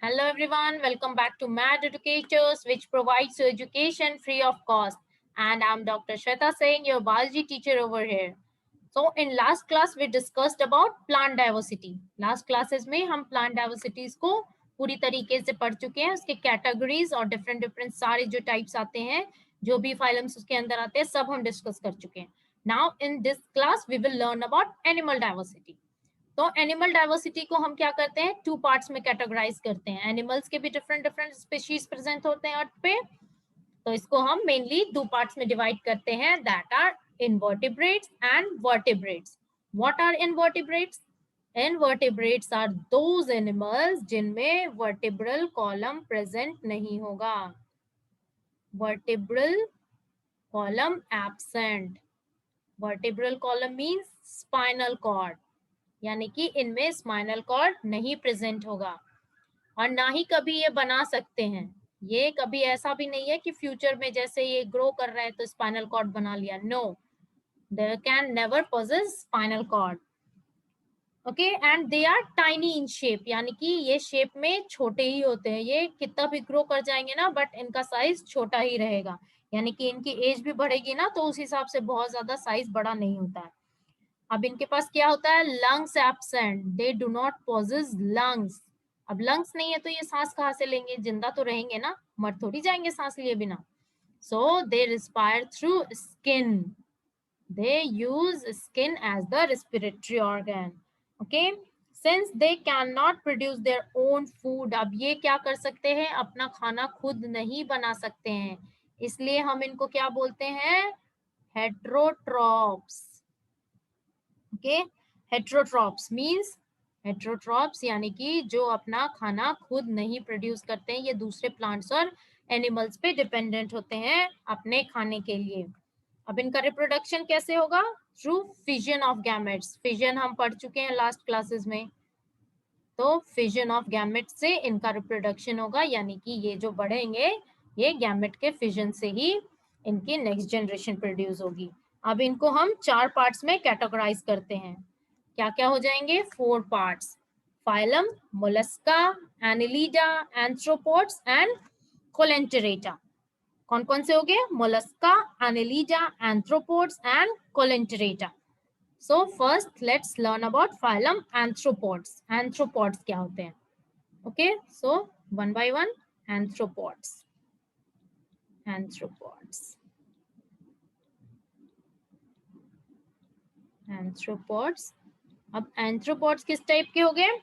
Hello everyone, welcome back to Mad Educators, which provides you education free of cost. And I'm Dr. Shweta Singh, your biology teacher over here. So in last class we discussed about plant diversity. Last classes में हम plant diversities को पूरी तरीके से पढ़ चुके हैं. उसके categories और different सारे जो types आते हैं, जो भी phylums उसके अंदर आते हैं, सब हम discuss कर चुके हैं. Now in this class we will learn about animal diversity. तो एनिमल डाइवर्सिटी को हम क्या करते हैं, टू पार्ट्स में कैटेगराइज करते हैं. एनिमल्स के भी डिफरेंट स्पीशीज प्रेजेंट होते हैं अर्थ पे, तो इसको हम मेनली दो पार्ट्स में डिवाइड करते हैं, that are invertebrates and vertebrates. What are invertebrates? Invertebrates are those animals जिनमें वर्टिब्रल कॉलम प्रेजेंट नहीं होगा. Vertebral column absent. Vertebral column means spinal cord, यानी कि इनमें स्पाइनल कॉर्ड नहीं प्रेजेंट होगा और ना ही कभी ये बना सकते हैं. ये कभी ऐसा भी नहीं है कि फ्यूचर में जैसे ये ग्रो कर रहा है तो स्पाइनल कॉर्ड बना लिया. No, they can never possess spinal cord. Okay, and they are tiny in shape, यानी कि ये शेप में छोटे ही होते हैं. ये कितना भी ग्रो कर जाएंगे ना, बट इनका साइज छोटा ही रहेगा. यानी कि इनकी एज भी बढ़ेगी ना, तो उस हिसाब से बहुत ज्यादा साइज बड़ा नहीं होता है. अब इनके पास क्या होता है, lungs absent, they do not poses lungs. अब लंग्स नहीं है तो ये सांस कहाँ से लेंगे, जिंदा तो रहेंगे ना, मर थोड़ी जाएंगे सांस लिए बिना. So they respire through skin. They use skin as the respiratory organ. Okay, since they can not produce their own food, अब ये क्या कर सकते हैं, अपना खाना खुद नहीं बना सकते हैं, इसलिए हम इनको क्या बोलते हैं, heterotrophs. Okay, heterotrophs means, heterotrophs यानी कि जो अपना खाना खुद नहीं प्रोड्यूस करते हैं, ये दूसरे प्लांट्स और एनिमल्स पे डिपेंडेंट होते हैं अपने खाने के लिए. अब इनका रिप्रोडक्शन कैसे होगा, through fission of gametes. Fission हम पढ़ चुके हैं लास्ट क्लासेस में, तो फिजन ऑफ गैमेट से इनका रिप्रोडक्शन होगा, यानी कि ये जो बढ़ेंगे ये गैमेट के फिजन से ही इनकी नेक्स्ट जनरेशन प्रोड्यूस होगी. अब इनको हम चार पार्ट्स में कैटेगराइज करते हैं. क्या क्या हो जाएंगे, four parts. Phylum, Mollusca, Annelida, arthropods and Coelenterata. कौन कौन से हो गए, Mollusca, Annelida, arthropods and Coelenterata. So first let's learn about phylum Arthropods. Arthropods क्या होते हैं? Okay, so one by one, arthropods. Arthropods. Arthropods. अब arthropods किस टाइप के हो गए,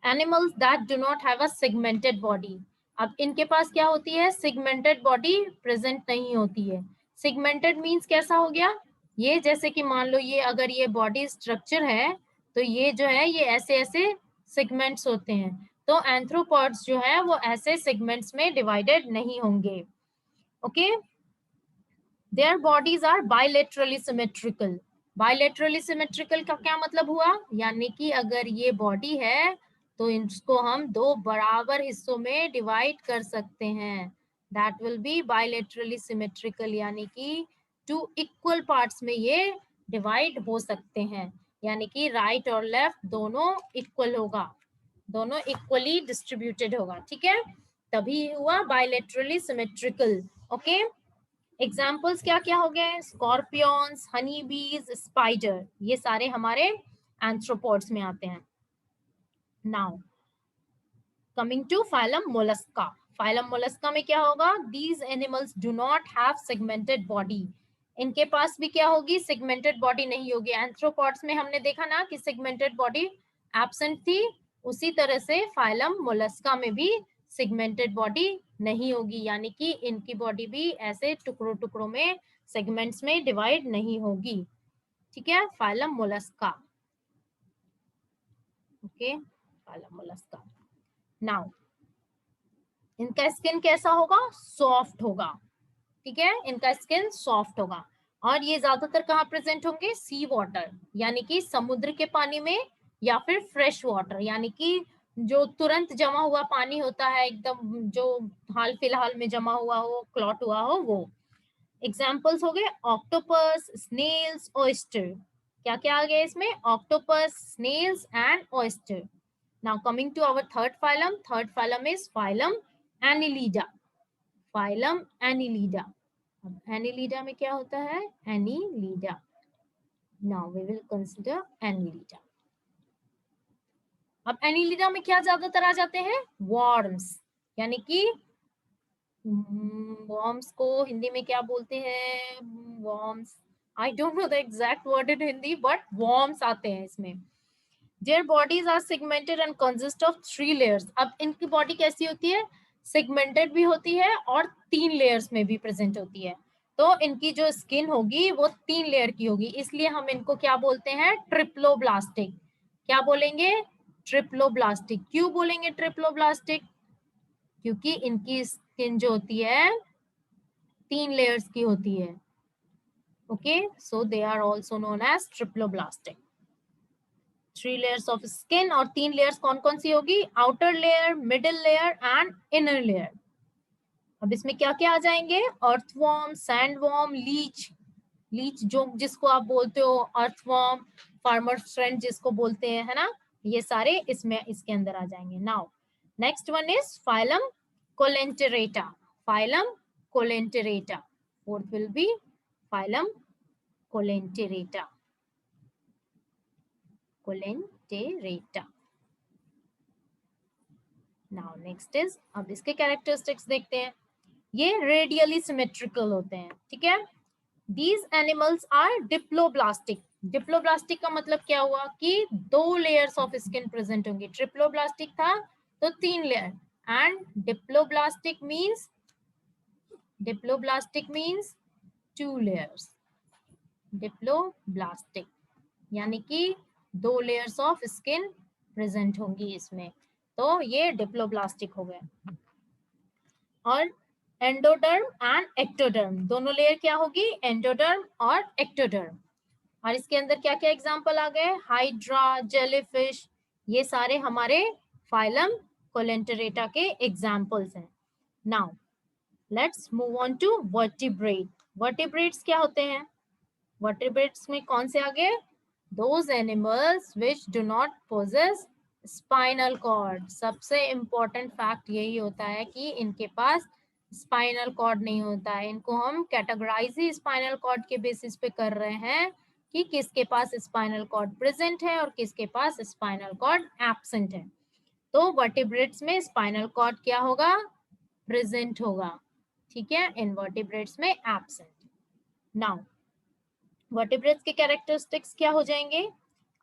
animals that do not have a segmented body. अब इनके पास क्या होती है, सेगमेंटेड बॉडी प्रेजेंट नहीं होती है. सेगमेंटेड मींस कैसा हो गया, ये जैसे कि मान लो ये अगर ये बॉडी स्ट्रक्चर है, तो ये जो है ये ऐसे ऐसे सेगमेंट्स होते हैं. तो एंथ्रोपॉड्स जो है वो ऐसे सेगमेंट्स में डिवाइडेड नहीं होंगे. Okay, their bodies are bilaterally symmetrical. Bilaterally symmetrical का क्या मतलब हुआ, यानी कि अगर ये बॉडी है तो इसको हम दो बराबर हिस्सों में डिवाइड कर सकते हैं. That will be bilaterally symmetrical, यानी कि टू इक्वल पार्ट्स में ये डिवाइड हो सकते हैं, यानी कि राइट और लेफ्ट दोनों इक्वल होगा, दोनों इक्वली डिस्ट्रीब्यूटेड होगा. ठीक है, तभी हुआ बायलेटरली सिमेट्रिकल. ओके, एग्जाम्पल्स क्या क्या हो गए, स्कॉर्पियंस, हनी बीज, स्पाइडर, ये सारे हमारे एंथ्रोपोड्स में आते हैं. Now coming to phylum mollusca. Phylum mollusca में क्या होगा, these animals do not have segmented body. इनके पास भी क्या होगी, सेगमेंटेड बॉडी नहीं होगी. एंथ्रोपोड्स में हमने देखा ना कि सेगमेंटेड बॉडी एब्सेंट थी, उसी तरह से फाइलम मोलस्का में भी सेगमेंटेड बॉडी नहीं होगी, यानी कि इनकी बॉडी भी ऐसे टुकड़ों टुकड़ों में सेगमेंट्स में डिवाइड नहीं होगी. ठीक है, phylum Mollusca. Okay, phylum Mollusca. Now इनका स्किन कैसा होगा, सॉफ्ट होगा. ठीक है, इनका स्किन सॉफ्ट होगा और ये ज्यादातर कहाँ प्रेजेंट होंगे, सी वाटर, यानी कि समुद्र के पानी में, या फिर फ्रेश वाटर, यानी कि जो तुरंत जमा हुआ पानी होता है, एकदम जो हाल फिलहाल में जमा हुआ हो, क्लॉट हुआ हो, वो. एग्जाम्पल्स हो गए ऑक्टोपस, स्नेल्स, ऑयस्टर. क्या क्या आ गया इसमें, octopus, snails and oyster. Now coming to our third phylum is phylum Annelida. Phylum Annelida. अब Annelida में क्या होता है? Annelida. Now we will consider Annelida. अब Annelida में क्या ज्यादातर आ जाते हैं? Worms. यानी कि worms को हिंदी में क्या बोलते हैं? Worms. I don't know the exact word in Hindi, but worms आते हैं इसमें. Their bodies are segmented and consist of 3 layers. अब इनकी बॉडी कैसी होती है? सेगमेंटेड भी होती है और 3 लेयर्स में भी प्रेजेंट होती है. तो इनकी जो स्किन होगी वो 3 लेयर की होगी, इसलिए हम इनको क्या बोलते हैं? ट्रिप्लोब्लास्टिक. क्या बोलेंगे? ट्रिप्लोब्लास्टिक. क्यों बोलेंगे ट्रिप्लोब्लास्टिक? क्योंकि इनकी स्किन जो होती है 3 लेयर्स की होती है. Okay, so they are also known as triploblastic. 3 layers of skin और 3 layers कौन कौन सी होगी? Outer layer, middle layer and inner layer. अब इसमें क्या क्या आ जाएंगे? Earthworm, sandworm, Leach. लीच जो जिसको आप बोलते हो, अर्थवॉर्म, फार्मर्स फ्रेंड जिसको बोलते हैं, है ना? ये सारे इसमें इसके अंदर आ जाएंगे. Now next one is phylum Coelenterata. Phylum Coelenterata. Fourth will be phylum Coelenterata. Coelenterata. Now next is, अब इसके कैरेक्टरिस्टिक्स देखते हैं. ये रेडियली सिमेट्रिकल होते हैं. ठीक है. These animals are diploblastic. Diploblastic का मतलब क्या हुआ? कि 2 लेयर्स ऑफ स्किन प्रेजेंट होंगी. ट्रिप्लोब्लास्टिक था तो 3 layer, and diploblastic means 2 layers. Diploblastic यानी कि 2 लेयर्स ऑफ स्किन प्रेजेंट होंगी इसमें. तो ये डिप्लोब्लास्टिक हो गए. और एंडोडर्म एंड एक्टोडर्म, दोनों लेयर क्या होगी? एंडोडर्म और एक्टोडर्म. और इसके अंदर क्या क्या एग्जांपल आ गए? हाइड्रा, जेलीफिश, ये सारे हमारे फाइलम कोलेंटेरेटा के एग्जांपल्स हैं. Now let's move on to vertebrate. Vertebrates क्या होते हैं? वर्टिब्रेट्स में कौन से आ गए? Those animals which do not possess spinal cord. सबसे इंपॉर्टेंट फैक्ट यही होता है कि इनके पास स्पाइनल कॉर्ड नहीं होता है. इनको हम कैटेगराइज ही स्पाइनल कॉर्ड के बेसिस पे कर रहे हैं कि किसके पास स्पाइनल कॉर्ड प्रेजेंट है और किसके पास स्पाइनल कॉर्ड एब्सेंट है. तो वर्टिब्रेट्स में स्पाइनल कॉर्ड क्या होगा? प्रेजेंट होगा. ठीक है. इनवर्टिब्रेट्स में एब्सेंट. नाउ वर्टिब्रेट्स के कैरेक्टरिस्टिक्स क्या हो जाएंगे?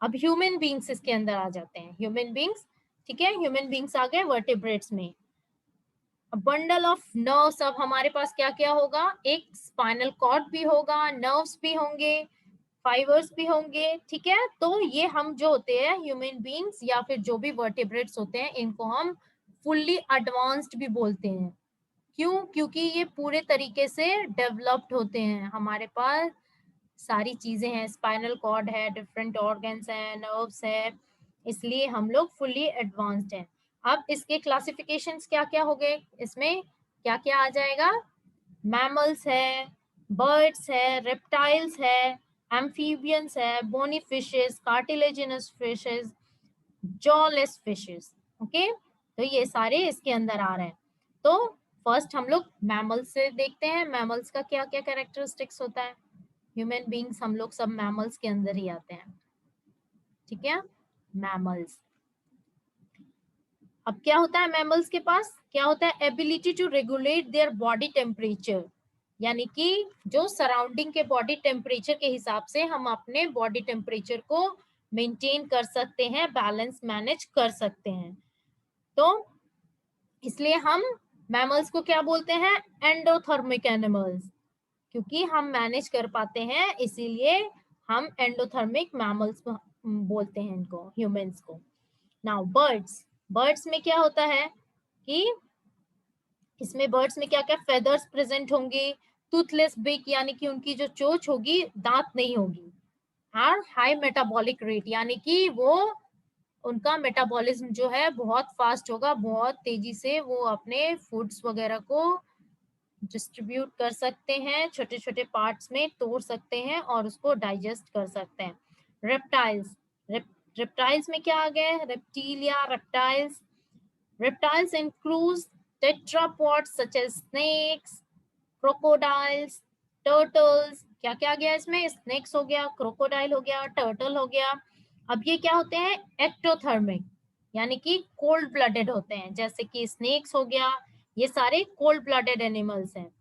अब ह्यूमन बींग्स इसके अंदर आ जाते हैं. ह्यूमन बींग्स, ठीक है, ह्यूमन बींग्स आ गए वर्टिब्रेट्स में. Bundle of nerves. अब हमारे पास क्या क्या होगा? एक स्पाइनल कॉर्ड भी होगा, नर्व्स भी होंगे, फाइबर्स भी होंगे. ठीक है. तो ये हम जो होते हैं ह्यूमन बींग्स या फिर जो भी वर्टिब्रेट्स होते हैं, इनको हम फुल्ली एडवांस्ड भी बोलते हैं. क्यों? क्योंकि ये पूरे तरीके से डेवलप्ड होते हैं. हमारे पास सारी चीजें हैं, स्पाइनल कॉर्ड है, डिफरेंट ऑर्गन्स हैं, नर्व्स है, इसलिए हम लोग फुल्ली एडवांस्ड हैं. अब इसके क्लासिफिकेशंस क्या क्या हो गए? इसमें क्या क्या आ जाएगा? मैमल्स है, बर्ड्स है, रेप्टाइल्स है, एम्फीबियंस है, bony fishes, cartilaginous fishes, jawless fishes. Okay, तो ये सारे इसके अंदर आ रहे हैं. तो फर्स्ट हम लोग मैमल्स से देखते हैं. मैमल्स का क्या क्या कैरेक्टरिस्टिक्स होता है? ह्यूमन बींग्स हम लोग सब मैमल्स के अंदर ही आते हैं. ठीक है. मैमल्स. अब क्या होता है मैमल्स के पास? क्या होता है? Ability to regulate their body temperature. यानी कि जो सराउंडिंग के बॉडी टेम्परेचर के हिसाब से हम अपने बॉडी टेम्परेचर को मेंटेन कर सकते हैं, बैलेंस मैनेज कर सकते हैं. तो इसलिए हम मैमल्स को क्या बोलते हैं? Endothermic animals. क्योंकि हम मैनेज कर पाते हैं, इसीलिए हम एंडोथर्मिक मैमल्स बोलते हैं इनको, ह्यूमंस को. Now birds. बर्ड्स में क्या होता है कि इसमें बर्ड्स में क्या क्या फेदर्स प्रेजेंट होंगे, टूथलेस बिक यानी कि उनकी जो चोंच होगी, दांत नहीं होगी, और हाई मेटाबॉलिक रेट यानी कि वो उनका मेटाबॉलिज्म जो है बहुत फास्ट होगा, बहुत तेजी से वो अपने फूड्स वगैरह को डिस्ट्रीब्यूट कर सकते हैं, छोटे छोटे पार्ट्स में तोड़ सकते हैं और उसको डाइजेस्ट कर सकते हैं. रेप्टाइल्स. रेप्टाइल्स में क्या आ गए, reptilia, reptiles. Reptiles includes tetrapods such as snakes, crocodiles, turtles. क्या क्या आ गया इसमें, स्नेक्स हो गया, क्रोकोडाइल हो गया, टर्टल हो गया. अब ये क्या होते हैं, एक्टोथर्मिक, यानी कि कोल्ड ब्लडेड होते हैं, जैसे कि स्नेक्स हो गया, ये सारे कोल्ड ब्लडेड एनिमल्स हैं.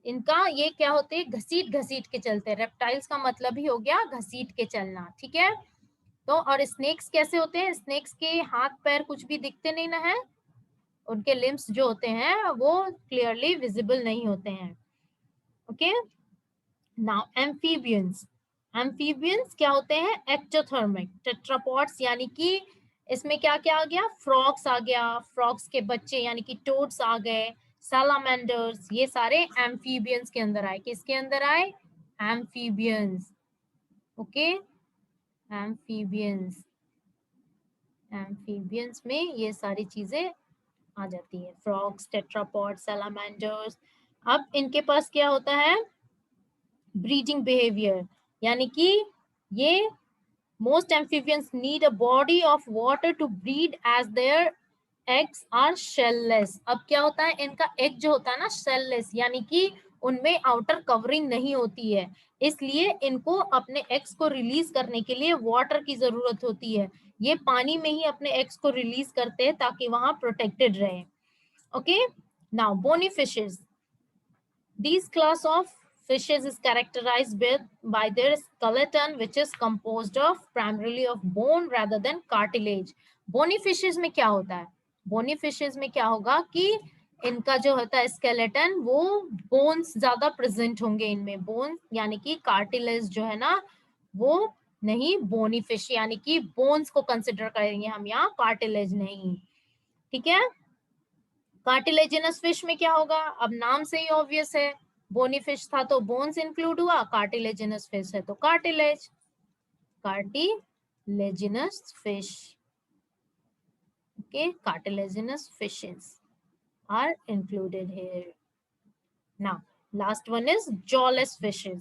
इनका ये क्या होते हैं, घसीट घसीट के चलते हैं. रेप्टाइल्स का मतलब ही हो गया घसीट के चलना, ठीक है. तो और स्नेक्स कैसे होते हैं, स्नेक्स के हाथ पैर कुछ भी दिखते नहीं ना है, उनके लिम्स जो होते हैं वो क्लियरली विजिबल नहीं होते हैं. ओके. Now amphibians. एम्फीबियंस क्या होते हैं, एक्टोथर्मिक. टेट्रापॉड्स यानी कि इसमें क्या क्या आ गया, फ्रॉग्स आ गया, फ्रॉग्स के बच्चे यानी कि टोड्स आ गए, सैलामेंडर्स, ये सारे एम्फीबियंस के अंदर आए. किसके अंदर आए, एम्फीबियंस. Okay, amphibians. एम्फीबियंस में ये सारी चीजें आ जाती है, फ्रॉग्स, टेट्रापॉड, सैलामेंडर्स. अब इनके पास क्या होता है, ब्रीडिंग बिहेवियर, यानी कि ये most amphibians need a body of water to breed as their eggs are shell-less. अब क्या होता है, इनका एग जो होता है ना शेललेस, यानी कि उनमें आउटर कवरिंग नहीं होती है, इसलिए इनको अपने एग्स को रिलीज करने के लिए वाटर की जरूरत होती है. ये पानी में ही अपने एग्स को रिलीज करते हैं ताकि वहां प्रोटेक्टेड रहे. Okay. Now bony fishes. These class of fishes is characterized by their skeleton, which is composed of primarily of bone rather than cartilage. Bony fishes में क्या होता है, bony fishes में क्या होगा कि इनका जो होता है स्केलेटन, वो बोन्स ज्यादा प्रेजेंट होंगे इनमें. बोन्स यानी कि कार्टिलेज जो है ना, वो नहीं. बोनी फिश यानी कि बोन्स को कंसिडर करेंगे हम यहाँ, कार्टिलेज नहीं. ठीक है. कार्टिलेजिनस फिश में क्या होगा, अब नाम से ही ऑब्वियस है, बोनी फिश था तो बोन्स इंक्लूड हुआ, कार्टिलेजिनस फिश है तो cartilage. Cartilaginous fish. Okay, cartilaginous fishes are included here. Now, last one is jawless fishes.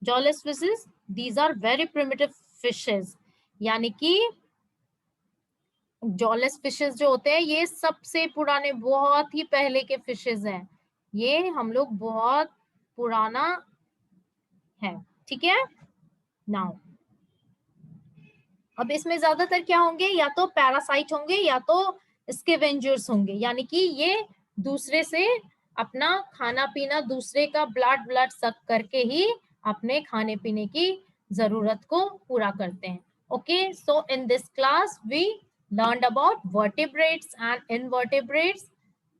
Jawless fishes, these are very primitive fishes. यानी कि जॉलेस फिशेस जो होते हैं ये सबसे पुराने, बहुत ही पहले के फिशेस हैं. ये हम लोग बहुत पुराना है. ठीक है. नाउ अब इसमें ज्यादातर क्या होंगे, या तो पैरासाइट होंगे या तो स्केवेंजर्स होंगे, यानी कि ये दूसरे से अपना खाना पीना, दूसरे का ब्लड सक करके ही अपने खाने पीने की जरूरत को पूरा करते हैं. Okay, so in this class we learned about vertebrates and invertebrates.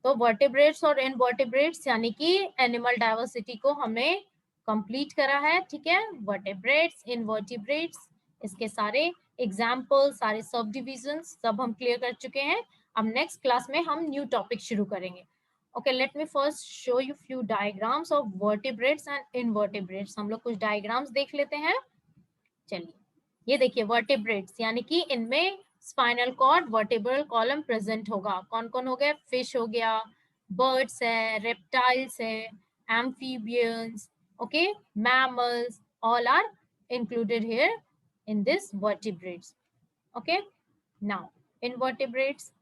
तो वर्टिब्रेट्स और इनवर्टिब्रेट्स यानी कि एनिमल डाइवर्सिटी को हमने कंप्लीट करा है. ठीक है, वर्टिब्रेट्स, इनवर्टिब्रेट्स, इसके सारे एग्जाम्पल, सारे सब डिविजन सब हम क्लियर कर चुके हैं. अब नेक्स्ट क्लास में हम न्यू टॉपिक शुरू करेंगे. Okay, let me first show you few diagrams of vertebrates and invertebrates. हम लोग कुछ डायग्राम्स देख लेते हैं. चलिए, ये देखिए वर्टिब्रेट्स यानी कि इनमें spinal cord, vertebral column present होगा. कौन कौन हो गए, फिश हो गया, बर्ड्स है, रेप्टाइल्स है, amphibians, okay, mammals, all are included here in this vertebrates. Okay, now invertebrates.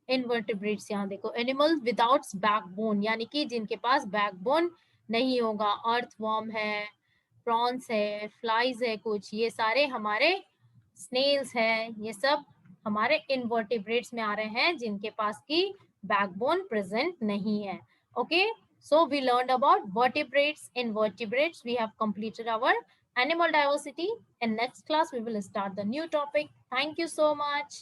Invertebrates यहाँ देखो, एनिमल्स विदाउट बैकबोन, यानी कि जिनके पास बैकबोन नहीं होगा. अर्थवॉर्म है, प्रॉन्स है, फ्लाइज है कुछ, ये सारे हमारे, स्नेल्स है, ये सब हमारे इनवर्टिब्रेट्स में आ रहे हैं जिनके पास की बैकबोन प्रेजेंट नहीं है. Okay, so we learned about vertebrates, invertebrates. We have completed our animal diversity. In next class we will start the new topic. Thank you so much.